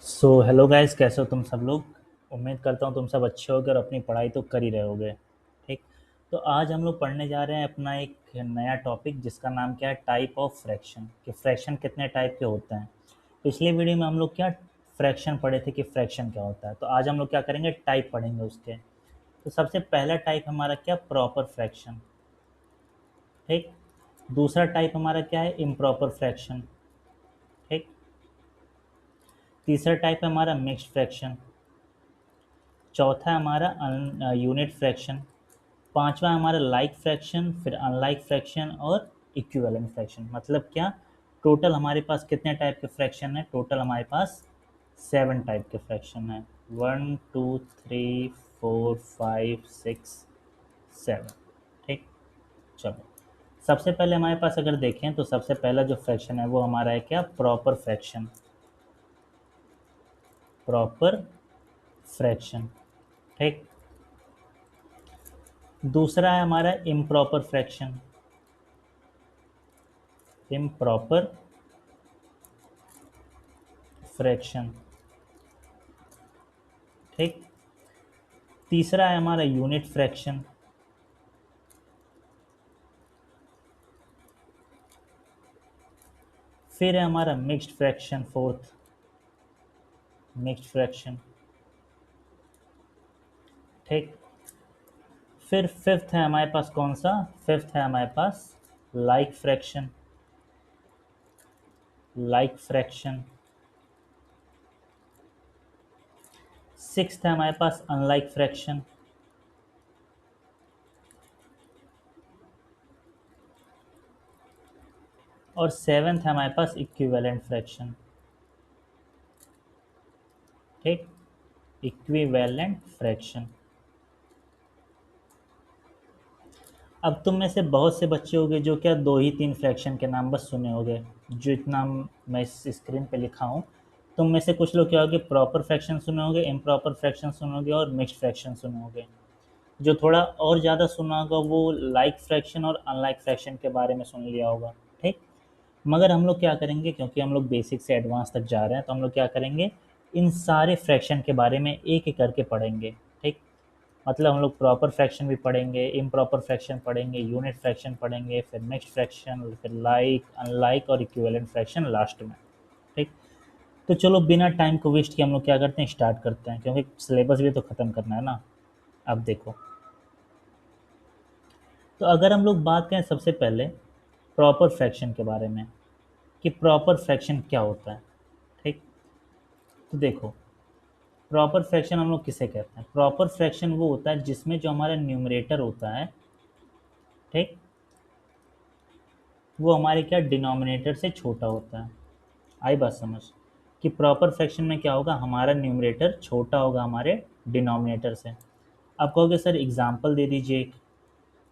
So hello guys, कैसे हो तुम सब लोग। उम्मीद करता हूँ तुम सब अच्छे होगे और अपनी पढ़ाई तो कर ही रहे होगे। ठीक। तो आज हम लोग पढ़ने जा रहे हैं अपना एक नया टॉपिक जिसका नाम क्या है, टाइप ऑफ फ्रैक्शन, कि फ्रैक्शन कितने टाइप के होते हैं। पिछले वीडियो में हम लोग क्या फ्रैक्शन पढ़े थे कि फ्रैक्शन क्या होता है, तो आज हम लोग क्या करेंगे, टाइप पढ़ेंगे उसके। तो सबसे पहला टाइप हमारा क्या, प्रॉपर फ्रैक्शन। ठीक। दूसरा टाइप हमारा क्या है, इम्प्रॉपर फ्रैक्शन। ठीक। तीसरा टाइप है हमारा मिक्स्ड फ्रैक्शन। चौथा है हमारा यूनिट फ्रैक्शन। पांचवा है हमारा लाइक फ्रैक्शन, फिर अनलाइक फ्रैक्शन और इक्विवेलेंट फ्रैक्शन। मतलब क्या, टोटल हमारे पास कितने टाइप के फ्रैक्शन है, टोटल हमारे पास 7 टाइप के फ्रैक्शन है। 1 2 3 4 5 6 7। ठीक। चलो, सबसे पहले हमारे पास अगर देखें तो सबसे पहला जो फ्रैक्शन है वो हमारा है क्या, प्रॉपर फ्रैक्शन। Proper fraction. ठीक। दूसरा है हमारा इम्प्रॉपर फ्रैक्शन। Improper fraction. ठीक। तीसरा है हमारा यूनिट फ्रैक्शन। फिर है हमारा mixed fraction, fourth mixed fraction. ठीक। फिर फिफ्थ है हमारे पास कौन सा, फिफ्थ है हमारे पास like fraction. Like fraction. Sixth है हमारे पास अनलाइक फ्रैक्शन। और सेवेंथ है हमारे पास इक्विवेलेंट फ्रैक्शन। ठीक। Equivalent fraction. अब तुम में से बहुत से बच्चे होंगे जो क्या दो ही तीन फ्रैक्शन के नाम बस सुने होंगे, जो इतना मैं इस स्क्रीन पे लिखा हूँ। तुम में से कुछ लोग क्या होंगे, प्रॉपर फ्रैक्शन सुने होंगे, इम्प्रॉपर फ्रैक्शन सुने होंगे और मिक्स्ड फ्रैक्शन सुने होंगे। जो थोड़ा और ज़्यादा सुना होगा वो लाइक फ्रैक्शन और अनलाइक फ्रैक्शन के बारे में सुन लिया होगा। ठीक। मगर हम लोग क्या करेंगे, क्योंकि हम लोग बेसिक से एडवांस तक जा रहे हैं, तो हम लोग क्या करेंगे, इन सारे फ्रैक्शन के बारे में एक एक करके पढ़ेंगे। ठीक। मतलब हम लोग प्रॉपर फ्रैक्शन भी पढ़ेंगे, इम्प्रॉपर फ्रैक्शन पढ़ेंगे, यूनिट फ्रैक्शन पढ़ेंगे, फिर मिक्स्ड फ्रैक्शन, फिर लाइक, अनलाइक और इक्विवेलेंट फ्रैक्शन लास्ट में। ठीक। तो चलो बिना टाइम को वेस्ट किए हम लोग क्या करते हैं, स्टार्ट करते हैं, क्योंकि सिलेबस भी तो ख़त्म करना है ना। अब देखो, तो अगर हम लोग बात करें सबसे पहले प्रॉपर फ्रैक्शन के बारे में, कि प्रॉपर फ्रैक्शन क्या होता है। ठीक। तो देखो, प्रॉपर फ्रैक्शन हम लोग किसे कहते हैं, प्रॉपर फ्रैक्शन वो होता है जिसमें जो हमारा न्यूमरेटर होता है, ठीक, वो हमारे क्या डिनोमिनेटर से छोटा होता है। आई बात समझ, कि प्रॉपर फ्रैक्शन में क्या होगा, हमारा न्यूमरेटर छोटा होगा हमारे डिनोमिनेटर से। आप कहोगे सर एग्जाम्पल दे दीजिए एक।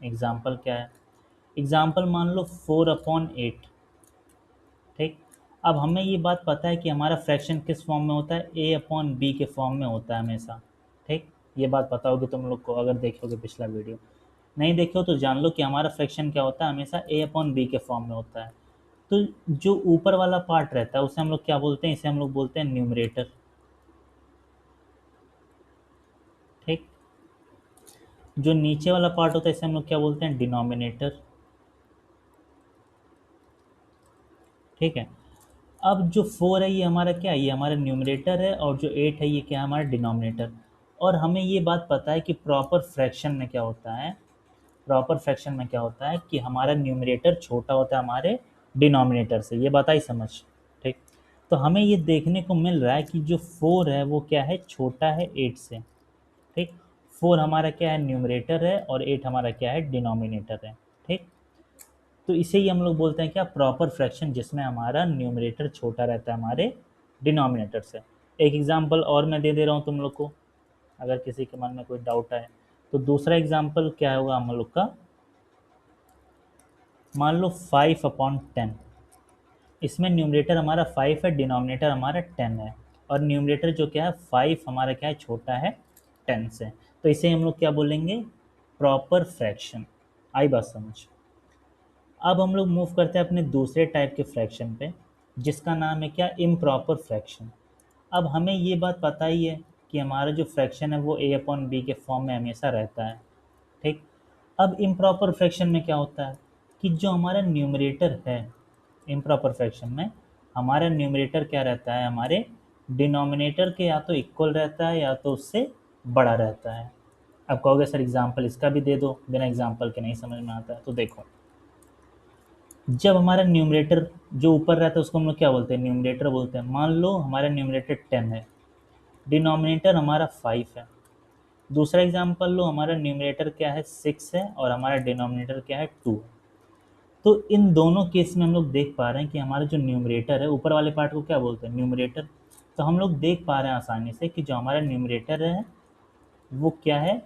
एग्जाम्पल क्या है, एग्जाम्पल मान लो 4/8। ठीक। अब हमें ये बात पता है कि हमारा फ्रैक्शन किस फॉर्म में होता है, A/B के फॉर्म में होता है हमेशा। ठीक। ये बात पता होगी तुम लोग को अगर देखोगे पिछला वीडियो। नहीं देखे हो तो जान लो कि हमारा फ्रैक्शन क्या होता है, हमेशा A/B के फॉर्म में होता है। तो जो ऊपर वाला पार्ट रहता है उसे हम लोग क्या बोलते हैं, इसे हम लोग बोलते हैं न्यूमरेटर। ठीक। जो नीचे वाला पार्ट होता है इसे हम लोग क्या बोलते हैं, डिनोमिनेटर। ठीक है। अब जो 4 है ये हमारा क्या है, ये हमारा न्यूमरेटर है, और जो 8 है ये क्या है, हमारा डिनोमिनेटर। और हमें ये बात पता है कि प्रॉपर फ्रैक्शन में क्या होता है, प्रॉपर फ्रैक्शन में क्या होता है कि हमारा न्यूमरेटर छोटा होता है हमारे डिनोमिनेटर से। ये बात आई समझ। ठीक। तो हमें ये देखने को मिल रहा है कि जो 4 है वो क्या है, छोटा है 8 से। ठीक। 4 हमारा क्या है, न्यूमरेटर है, और 8 हमारा क्या है, डिनोमिनेटर है। ठीक। तो इसे ही हम लोग बोलते हैं क्या, प्रॉपर फ्रैक्शन, जिसमें हमारा न्यूमरेटर छोटा रहता है हमारे डिनोमिनेटर से। एक एग्जांपल और मैं दे दे रहा हूँ तुम लोग को, अगर किसी के मन में कोई डाउट आए। तो दूसरा एग्जांपल क्या होगा हम लोग का, मान लो 5/10। इसमें न्यूमरेटर हमारा 5 है, डिनोमिनेटर हमारा 10 है। और न्यूमरेटर जो क्या है 5 हमारा क्या है, छोटा है 10 से। तो इसे हम लोग क्या बोलेंगे, प्रॉपर फ्रैक्शन। आई बात समझ। अब हम लोग मूव करते हैं अपने दूसरे टाइप के फ्रैक्शन पे, जिसका नाम है क्या, इम्प्रॉपर फ्रैक्शन। अब हमें ये बात पता ही है कि हमारा जो फ्रैक्शन है वो a अपॉन बी के फॉर्म में हमेशा रहता है, ठीक। अब इम्प्रॉपर फ्रैक्शन में क्या होता है कि जो हमारा न्यूमरेटर है, इम्प्रॉपर फ्रैक्शन में हमारा न्यूमरेटर क्या रहता है, हमारे डिनोमिनेटर के या तो इक्वल रहता है या तो उससे बड़ा रहता है। अब कहोगे सर एग्जाम्पल इसका भी दे दो, बिना एग्जाम्पल के नहीं समझ में आता है। तो देखो, जब हमारा न्यूमरेटर जो ऊपर रहता है उसको हम लोग क्या बोलते हैं, न्यूमरेटर बोलते हैं। मान लो हमारा न्यूमरेटर 10 है, डिनोमिनेटर हमारा 5 है। दूसरा एग्जाम्पल लो, हमारा न्यूमरेटर क्या है 6 है और हमारा डिनोमिनेटर क्या है 2 है। तो इन दोनों केस में हम लोग देख पा रहे हैं कि हमारा जो न्यूमरेटर है, ऊपर वाले पार्ट को क्या बोलते हैं, न्यूमरेटर। तो हम लोग देख पा रहे हैं आसानी से कि जो हमारा न्यूमरेटर है वो क्या है,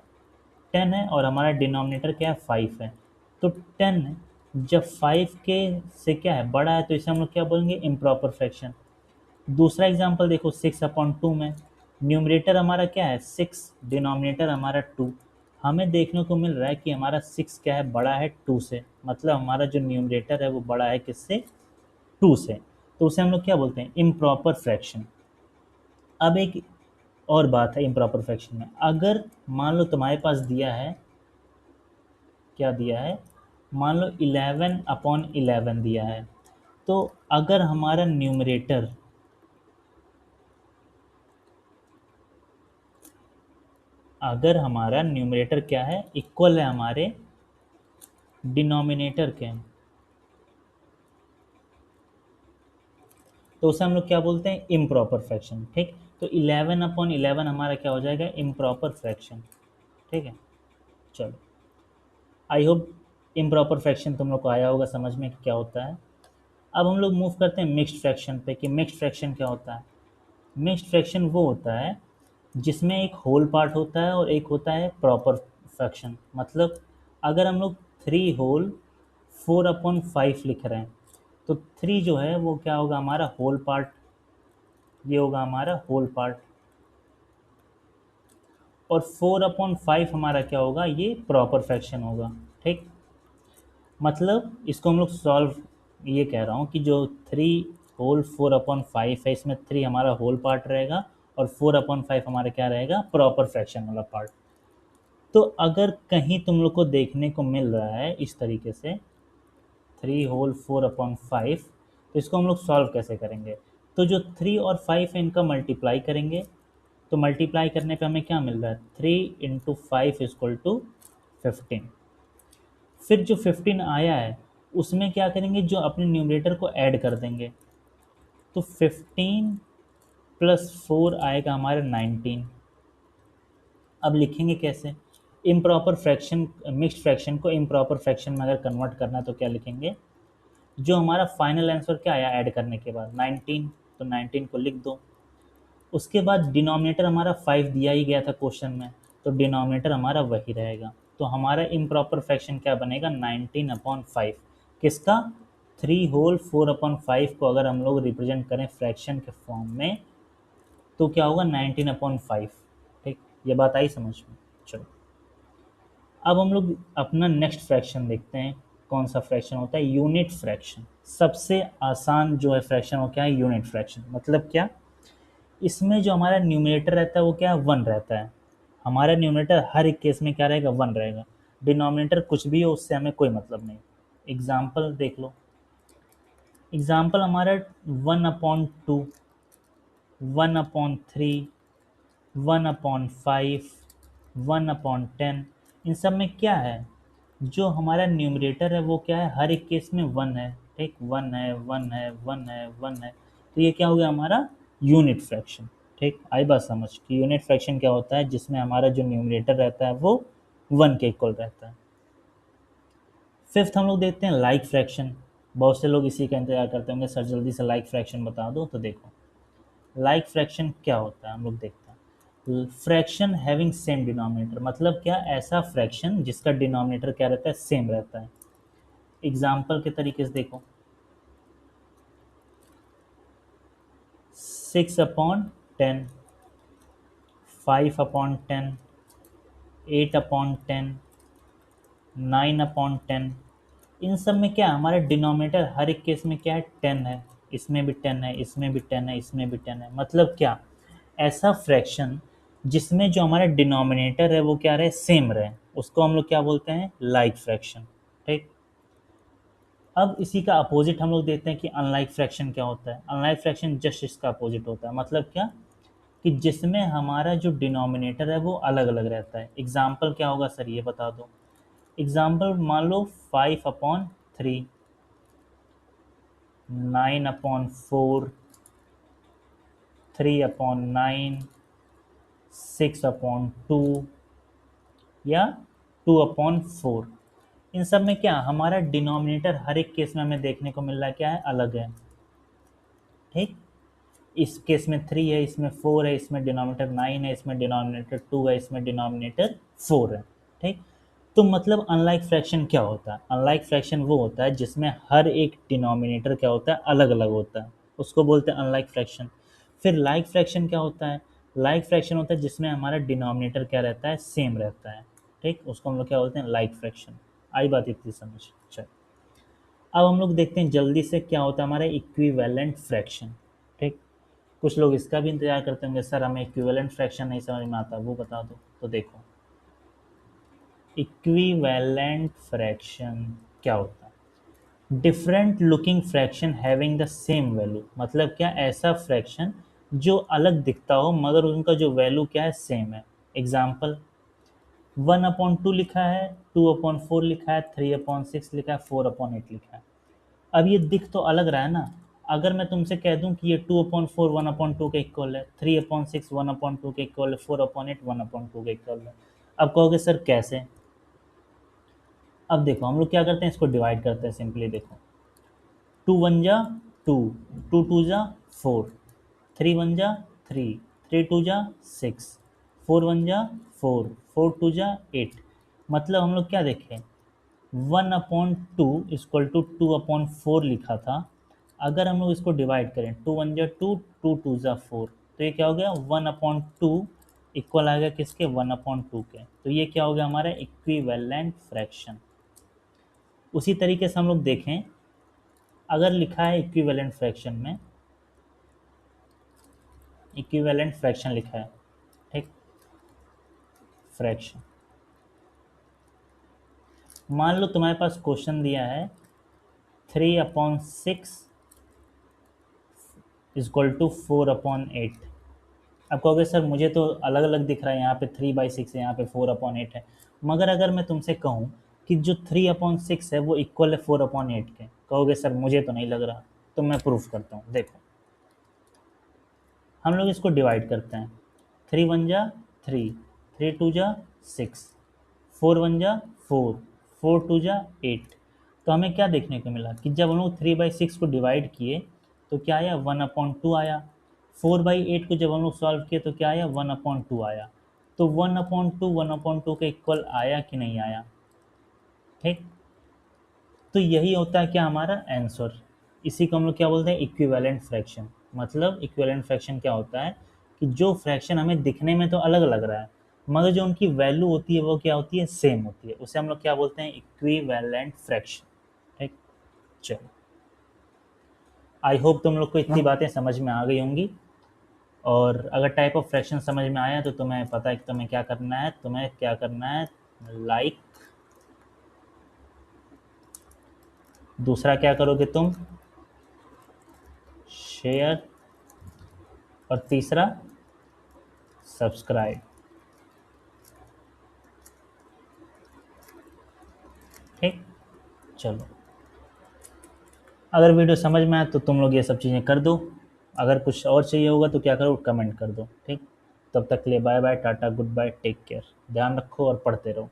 10 है और हमारा डिनोमिनेटर क्या है 5 है। तो 10 जब 5 के से क्या है बड़ा है तो इसे हम लोग क्या बोलेंगे, इम्प्रॉपर फ्रैक्शन। दूसरा एग्जांपल देखो, 6/2 में न्यूमरेटर हमारा क्या है 6, डिनोमिनेटर हमारा 2। हमें देखने को मिल रहा है कि हमारा 6 क्या है, बड़ा है 2 से, मतलब हमारा जो न्यूमरेटर है वो बड़ा है किससे, 2 से। तो उसे हम लोग क्या बोलते हैं, इम्प्रॉपर फ्रैक्शन। अब एक और बात है इम्प्रॉपर फ्रैक्शन में, अगर मान लो तुम्हारे पास दिया है, क्या दिया है, मान लो 11/11 दिया है। तो अगर हमारा न्यूमरेटर, अगर हमारा न्यूमरेटर क्या है, इक्वल है हमारे डिनोमिनेटर के, तो उसे हम लोग क्या बोलते हैं, इम्प्रॉपर फ्रैक्शन, ठीक। तो 11/11 हमारा क्या हो जाएगा, इम्प्रॉपर फ्रैक्शन, ठीक है। चलो, आई होप इम्प्रॉपर फ्रैक्शन तुम लोग को आया होगा समझ में कि क्या होता है। अब हम लोग मूव करते हैं मिक्स्ड फ्रैक्शन पे, कि मिक्स्ड फ्रैक्शन क्या होता है। मिक्स्ड फ्रैक्शन वो होता है जिसमें एक होल पार्ट होता है और एक होता है प्रॉपर फ्रैक्शन। मतलब अगर हम लोग 3 होल 4/5 लिख रहे हैं, तो 3 जो है वो क्या होगा, हमारा होल पार्ट, ये होगा हमारा होल पार्ट। और 4/5 हमारा क्या होगा, ये प्रॉपर फ्रैक्शन होगा, ठीक। मतलब इसको हम लोग सॉल्व, ये कह रहा हूँ कि जो 3 होल 4/5 है, इसमें 3 हमारा होल पार्ट रहेगा और 4/5 हमारा क्या रहेगा, प्रॉपर फ्रैक्शन वाला पार्ट। तो अगर कहीं तुम लोग को देखने को मिल रहा है इस तरीके से 3 होल 4/5, तो इसको हम लोग सॉल्व कैसे करेंगे। तो जो 3 और 5 है इनका मल्टीप्लाई करेंगे, तो मल्टीप्लाई करने पे हमें क्या मिल रहा है, 3 × 5 = 15। फिर जो 15 आया है उसमें क्या करेंगे, जो अपने न्यूमरेटर को ऐड कर देंगे। तो 15 + 4 आएगा हमारा 19। अब लिखेंगे कैसे, इम्प्रॉपर फ्रैक्शन, मिक्स्ड फ्रैक्शन को इम्प्रॉपर फ्रैक्शन में अगर कन्वर्ट करना है तो क्या लिखेंगे, जो हमारा फाइनल आंसर क्या आया ऐड करने के बाद 19, तो 19 को लिख दो। उसके बाद डिनोमिनेटर हमारा 5 दिया ही गया था क्वेश्चन में, तो डिनोमिनेटर हमारा वही रहेगा। तो हमारा इम्प्रॉपर फ्रैक्शन क्या बनेगा, 19/5। किसका, 3 होल 4/5 को अगर हम लोग रिप्रेजेंट करें फ्रैक्शन के फॉर्म में तो क्या होगा, 19/5, ठीक। ये बात आई समझ में। चलो, अब हम लोग अपना नेक्स्ट फ्रैक्शन देखते हैं। कौन सा फ्रैक्शन होता है, यूनिट फ्रैक्शन। सबसे आसान जो है फ्रैक्शन वो क्या है, यूनिट फ्रैक्शन। मतलब क्या, इसमें जो हमारा न्यूमरेटर रहता है वो क्या है, 1 रहता है। हमारा न्यूमरेटर हर एक केस में क्या रहेगा, 1 रहेगा। डिनोमिनेटर कुछ भी हो उससे हमें कोई मतलब नहीं। एग्जाम्पल देख लो, एग्जाम्पल हमारा 1/2, 1/3, 1/5, 1/10, इन सब में क्या है, जो हमारा न्यूमरेटर है वो क्या है, हर एक केस में 1 है, ठीक। 1 है, 1 है, 1 है, 1 है। तो ये क्या हो गया हमारा यूनिट फ्रैक्शन, ठीक। आई बात समझ कि यूनिट फ्रैक्शन क्या होता है, जिसमें हमारा जो न्यूमरेटर रहता है वो 1 के इक्वल रहता है। फिफ्थ हम लोग देखते हैं लाइक फ्रैक्शन। बहुत से लोग इसी का इंतजार करते होंगे, सर जल्दी से लाइक फ्रैक्शन बता दो। तो देखो, लाइक फ्रैक्शन क्या होता है, हम लोग देखते हैं। फ्रैक्शन हैविंग सेम डिनोमिनेटर, मतलब क्या, ऐसा फ्रैक्शन जिसका डिनोमिनेटर क्या रहता है, सेम रहता है। एग्जाम्पल के तरीके से देखो, 6/10, 5/10, 8/10, 9/10, इन सब में क्या है, हमारा डिनोमिनेटर हर एक केस में क्या है, 10 है। इसमें भी 10 है, इसमें भी 10 है, इसमें भी 10 है। मतलब क्या, ऐसा फ्रैक्शन जिसमें जो हमारा डिनोमिनेटर है वो क्या रहे, सेम रहे, उसको हम लोग क्या बोलते हैं, लाइक फ्रैक्शन। ठीक। अब इसी का अपोजिट हम लोग देखते हैं कि अनलाइक फ्रैक्शन क्या होता है। अनलाइक फ्रैक्शन जस्ट इसका अपोजिट होता है। मतलब क्या, कि जिसमें हमारा जो डिनोमिनेटर है वो अलग अलग रहता है। एग्जाम्पल क्या होगा सर, ये बता दो। एग्जाम्पल मान लो 5/3, 9/4, 3/9, 6/2 या 2/4। इन सब में क्या हमारा डिनोमिनेटर हर एक केस में हमें देखने को मिल रहा है क्या है, अलग है। ठीक। इस केस में 3 है, इसमें 4 है, इसमें डिनोमिनेटर 9 है, इसमें डिनोमिनेटर 2 है, इसमें डिनोमिनेटर 4 है। ठीक। तो मतलब अनलाइक फ्रैक्शन क्या होता है, अनलाइक फ्रैक्शन वो होता है जिसमें हर एक डिनोमिनेटर क्या होता है, अलग अलग होता है, उसको बोलते हैं अनलाइक फ्रैक्शन। फिर लाइक फ्रैक्शन क्या होता है, लाइक फ्रैक्शन होता है जिसमें हमारा डिनोमिनेटर क्या रहता है, सेम रहता है। ठीक, उसको हम लोग क्या बोलते हैं, लाइक फ्रैक्शन। आई बात इतनी समझ। चल, अब हम लोग देखते हैं जल्दी से क्या होता है हमारा इक्विवेलेंट फ्रैक्शन। ठीक। कुछ लोग इसका भी इंतजार करते होंगे, सर हमें इक्विवेलेंट फ्रैक्शन नहीं समझ में आता, वो बता दो। तो देखो, इक्विवेलेंट फ्रैक्शन क्या होता है, different looking fraction having the same value. मतलब क्या, ऐसा फ्रैक्शन जो अलग दिखता हो मगर उनका जो वैल्यू क्या है, सेम है। एग्जाम्पल, 1/2 लिखा है, 2/4 लिखा है, 3/6 लिखा है, 4/8 लिखा है। अब ये दिख तो अलग रहा है ना। अगर मैं तुमसे कह दूं कि ये 2/4 1/2 के इक्वल है, 3/6 1/2 के इक्वल है, 4/8 1/2 के इक्वल है, अब कहोगे सर कैसे। अब देखो हम लोग क्या करते हैं, इसको डिवाइड करते हैं सिंपली। देखो, 2 1 जा 2, 2 2 जा 4, 3 1 जा 3, 3 2 जा 6, 4 1 जा 4, 4 2 जा 8। मतलब हम लोग क्या देखें, 1/2 इक्वल टू 2/4 लिखा था। अगर हम लोग इसको डिवाइड करें, 2 1 जा 2, 2 2 जा 4, तो ये क्या हो गया, 1/2 इक्वल आ गया किसके, 1/2 के। तो ये क्या हो गया हमारा इक्विवेलेंट फ्रैक्शन। उसी तरीके से हम लोग देखें, अगर लिखा है इक्विवेलेंट फ्रैक्शन में, इक्विवेलेंट फ्रैक्शन लिखा है, ठीक, फ्रैक्शन। मान लो तुम्हारे पास क्वेश्चन दिया है 3/6 इक्वल टू 4/8। अब कहोगे सर मुझे तो अलग अलग दिख रहा है, यहाँ पे 3/6 है, यहाँ पे 4/8 है। मगर अगर मैं तुमसे कहूँ कि जो 3/6 है वो इक्वल है 4/8 के, कहोगे सर मुझे तो नहीं लग रहा। तो मैं प्रूफ करता हूँ। देखो, हम लोग इसको डिवाइड करते हैं, 3 1 जा 3, 3 2 जा 6, 4 1 जा 4, 4 2 जा 8। तो हमें क्या देखने को मिला कि जब हम लोग 3/6 को डिवाइड किए तो क्या आया, 1/2 आया। 4/8 को जब हम लोग सॉल्व किए तो क्या आया, 1/2 आया। तो 1/2 के इक्वल आया कि नहीं आया। ठीक। तो यही होता है क्या, हमारा आंसर। इसी को हम लोग क्या बोलते हैं, इक्विवेलेंट फ्रैक्शन। मतलब इक्विवेलेंट फ्रैक्शन क्या होता है कि जो फ्रैक्शन हमें दिखने में तो अलग लग रहा है मगर जो उनकी वैल्यू होती है वो क्या होती है, सेम होती है। उसे हम लोग क्या बोलते हैं, इक्विवेलेंट फ्रैक्शन। ठीक। चलो, आई होप तुम लोग को इतनी बातें समझ में आ गई होंगी। और अगर टाइप ऑफ फ्रैक्शन समझ में आया तो तुम्हें पता है कि तुम्हें क्या करना है, तुम्हें क्या करना है, लाइक। दूसरा क्या करोगे तुम, शेयर। और तीसरा, सब्सक्राइब। ठीक। चलो, अगर वीडियो समझ में आए तो तुम लोग ये सब चीज़ें कर दो। अगर कुछ और चाहिए होगा तो क्या करो, कमेंट कर दो। ठीक। तब तक के लिए bye bye, tata, goodbye, take care, ध्यान रखो और पढ़ते रहो।